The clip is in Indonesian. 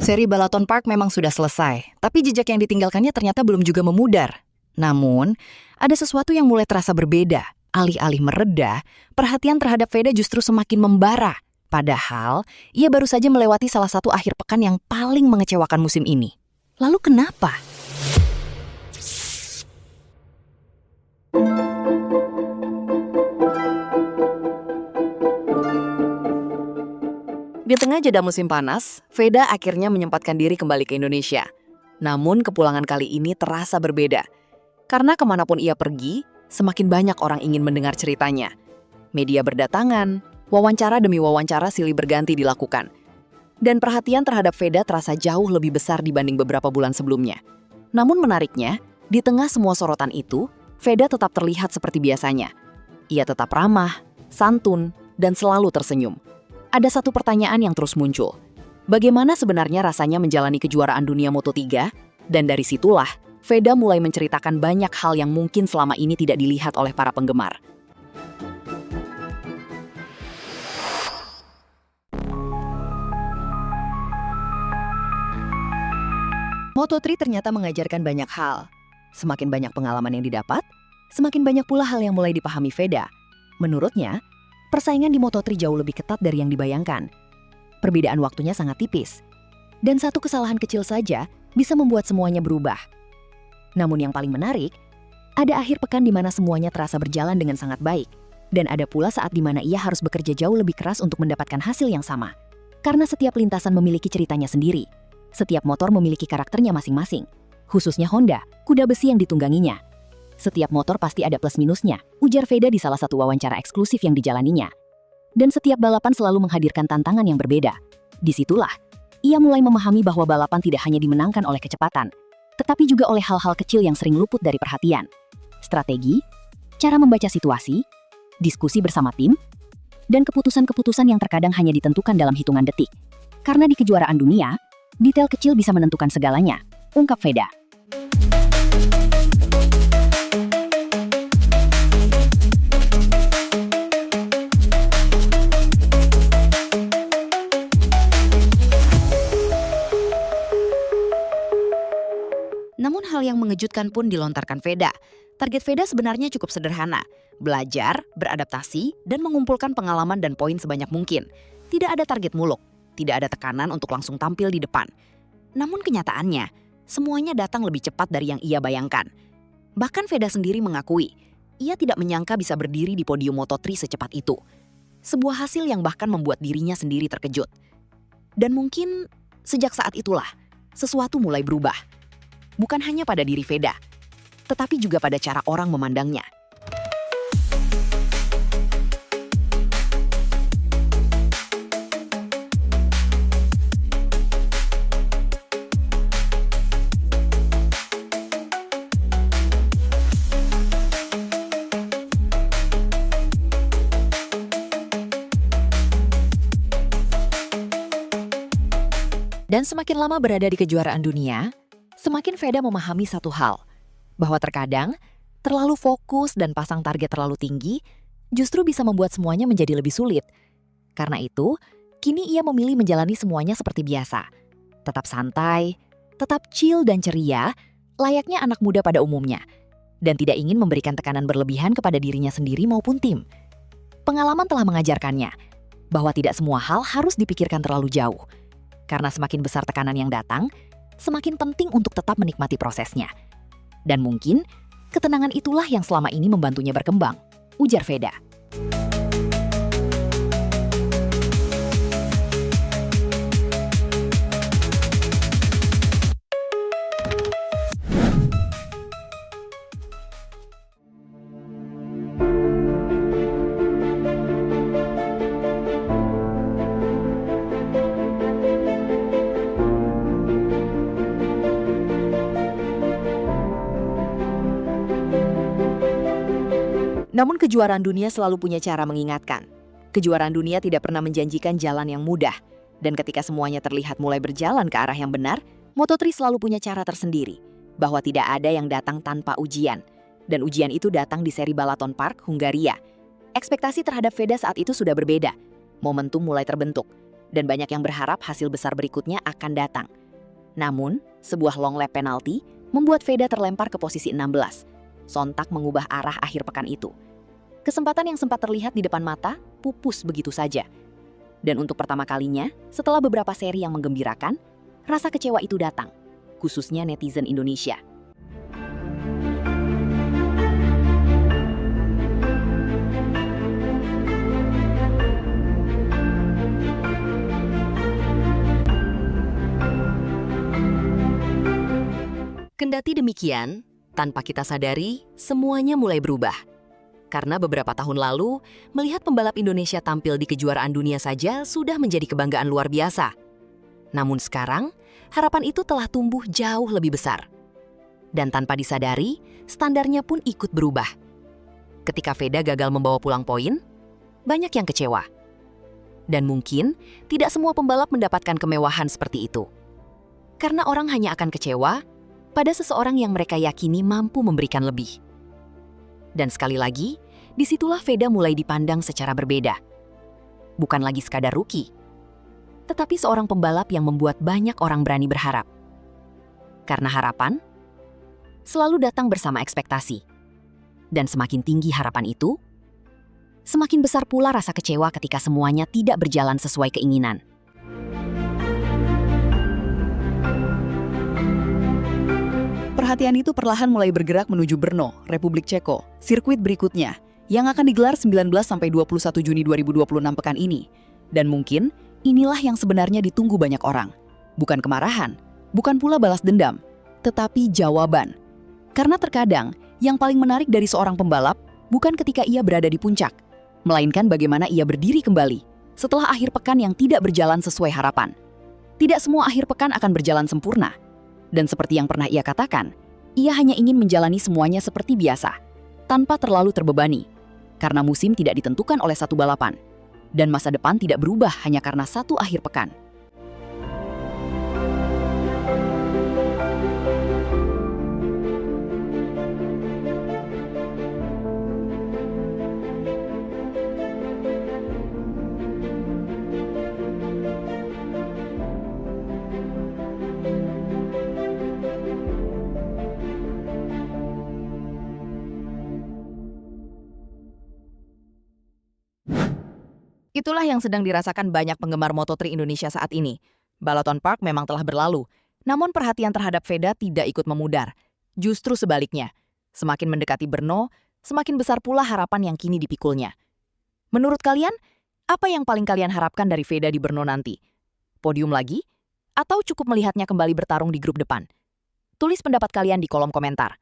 Seri Balaton Park memang sudah selesai, tapi jejak yang ditinggalkannya ternyata belum juga memudar. Namun, ada sesuatu yang mulai terasa berbeda. Alih-alih mereda, perhatian terhadap Veda justru semakin membara. Padahal, ia baru saja melewati salah satu akhir pekan yang paling mengecewakan musim ini. Lalu kenapa? Di tengah jeda musim panas, Veda akhirnya menyempatkan diri kembali ke Indonesia. Namun kepulangan kali ini terasa berbeda. Karena kemanapun ia pergi, semakin banyak orang ingin mendengar ceritanya. Media berdatangan, wawancara demi wawancara silih berganti dilakukan. Dan perhatian terhadap Veda terasa jauh lebih besar dibanding beberapa bulan sebelumnya. Namun menariknya, di tengah semua sorotan itu, Veda tetap terlihat seperti biasanya. Ia tetap ramah, santun, dan selalu tersenyum. Ada satu pertanyaan yang terus muncul. Bagaimana sebenarnya rasanya menjalani kejuaraan dunia Moto3? Dan dari situlah, Veda mulai menceritakan banyak hal yang mungkin selama ini tidak dilihat oleh para penggemar. Moto3 ternyata mengajarkan banyak hal. Semakin banyak pengalaman yang didapat, semakin banyak pula hal yang mulai dipahami Veda. Menurutnya, persaingan di Moto3 jauh lebih ketat dari yang dibayangkan. Perbedaan waktunya sangat tipis. Dan satu kesalahan kecil saja bisa membuat semuanya berubah. Namun yang paling menarik, ada akhir pekan di mana semuanya terasa berjalan dengan sangat baik. Dan ada pula saat di mana ia harus bekerja jauh lebih keras untuk mendapatkan hasil yang sama. Karena setiap lintasan memiliki ceritanya sendiri. Setiap motor memiliki karakternya masing-masing. Khususnya Honda, kuda besi yang ditungganginya. Setiap motor pasti ada plus minusnya, ujar Veda di salah satu wawancara eksklusif yang dijalaninya. Dan setiap balapan selalu menghadirkan tantangan yang berbeda. Disitulah, ia mulai memahami bahwa balapan tidak hanya dimenangkan oleh kecepatan, tetapi juga oleh hal-hal kecil yang sering luput dari perhatian. Strategi, cara membaca situasi, diskusi bersama tim, dan keputusan-keputusan yang terkadang hanya ditentukan dalam hitungan detik. Karena di kejuaraan dunia, detail kecil bisa menentukan segalanya, ungkap Veda. Namun hal yang mengejutkan pun dilontarkan Veda. Target Veda sebenarnya cukup sederhana. Belajar, beradaptasi, dan mengumpulkan pengalaman dan poin sebanyak mungkin. Tidak ada target muluk, tidak ada tekanan untuk langsung tampil di depan. Namun kenyataannya, semuanya datang lebih cepat dari yang ia bayangkan. Bahkan Veda sendiri mengakui, ia tidak menyangka bisa berdiri di podium Moto3 secepat itu. Sebuah hasil yang bahkan membuat dirinya sendiri terkejut. Dan mungkin sejak saat itulah, sesuatu mulai berubah. Bukan hanya pada diri Veda, tetapi juga pada cara orang memandangnya. Dan semakin lama berada di kejuaraan dunia, semakin Veda memahami satu hal, bahwa terkadang terlalu fokus dan pasang target terlalu tinggi justru bisa membuat semuanya menjadi lebih sulit. Karena itu, kini ia memilih menjalani semuanya seperti biasa. Tetap santai, tetap chill dan ceria, layaknya anak muda pada umumnya. Dan tidak ingin memberikan tekanan berlebihan kepada dirinya sendiri maupun tim. Pengalaman telah mengajarkannya, bahwa tidak semua hal harus dipikirkan terlalu jauh. Karena semakin besar tekanan yang datang, semakin penting untuk tetap menikmati prosesnya. Dan mungkin, ketenangan itulah yang selama ini membantunya berkembang, ujar Veda. Namun kejuaraan dunia selalu punya cara mengingatkan. Kejuaraan dunia tidak pernah menjanjikan jalan yang mudah. Dan ketika semuanya terlihat mulai berjalan ke arah yang benar, Moto3 selalu punya cara tersendiri. Bahwa tidak ada yang datang tanpa ujian. Dan ujian itu datang di seri Balaton Park, Hungaria. Ekspektasi terhadap Veda saat itu sudah berbeda. Momentum mulai terbentuk. dan banyak yang berharap hasil besar berikutnya akan datang. Namun, sebuah long lap penalti membuat Veda terlempar ke posisi 16, sontak mengubah arah akhir pekan itu. Kesempatan yang sempat terlihat di depan mata pupus begitu saja. Dan untuk pertama kalinya, setelah beberapa seri yang menggembirakan, rasa kecewa itu datang, khususnya netizen Indonesia. Kendati demikian, tanpa kita sadari, semuanya mulai berubah. Karena beberapa tahun lalu, melihat pembalap Indonesia tampil di kejuaraan dunia saja sudah menjadi kebanggaan luar biasa. Namun sekarang, harapan itu telah tumbuh jauh lebih besar. Dan tanpa disadari, standarnya pun ikut berubah. Ketika Veda gagal membawa pulang poin, banyak yang kecewa. Dan mungkin tidak semua pembalap mendapatkan kemewahan seperti itu. Karena orang hanya akan kecewa pada seseorang yang mereka yakini mampu memberikan lebih. Dan sekali lagi, disitulah Veda mulai dipandang secara berbeda. Bukan lagi sekadar rookie, tetapi seorang pembalap yang membuat banyak orang berani berharap. Karena harapan selalu datang bersama ekspektasi. Dan semakin tinggi harapan itu, semakin besar pula rasa kecewa ketika semuanya tidak berjalan sesuai keinginan. Perhatian itu perlahan mulai bergerak menuju Brno, Republik Ceko, sirkuit berikutnya, yang akan digelar 19–21 Juni 2026 pekan ini. Dan mungkin, inilah yang sebenarnya ditunggu banyak orang. Bukan kemarahan, bukan pula balas dendam, tetapi jawaban. Karena terkadang, yang paling menarik dari seorang pembalap bukan ketika ia berada di puncak, melainkan bagaimana ia berdiri kembali setelah akhir pekan yang tidak berjalan sesuai harapan. Tidak semua akhir pekan akan berjalan sempurna. Dan seperti yang pernah ia katakan, ia hanya ingin menjalani semuanya seperti biasa, tanpa terlalu terbebani. Karena musim tidak ditentukan oleh satu balapan, dan masa depan tidak berubah hanya karena satu akhir pekan. Itulah yang sedang dirasakan banyak penggemar Moto3 Indonesia saat ini. Balaton Park memang telah berlalu, namun perhatian terhadap Veda tidak ikut memudar. Justru sebaliknya, semakin mendekati Brno, semakin besar pula harapan yang kini dipikulnya. Menurut kalian, apa yang paling kalian harapkan dari Veda di Brno nanti? Podium lagi? Atau cukup melihatnya kembali bertarung di grup depan? Tulis pendapat kalian di kolom komentar.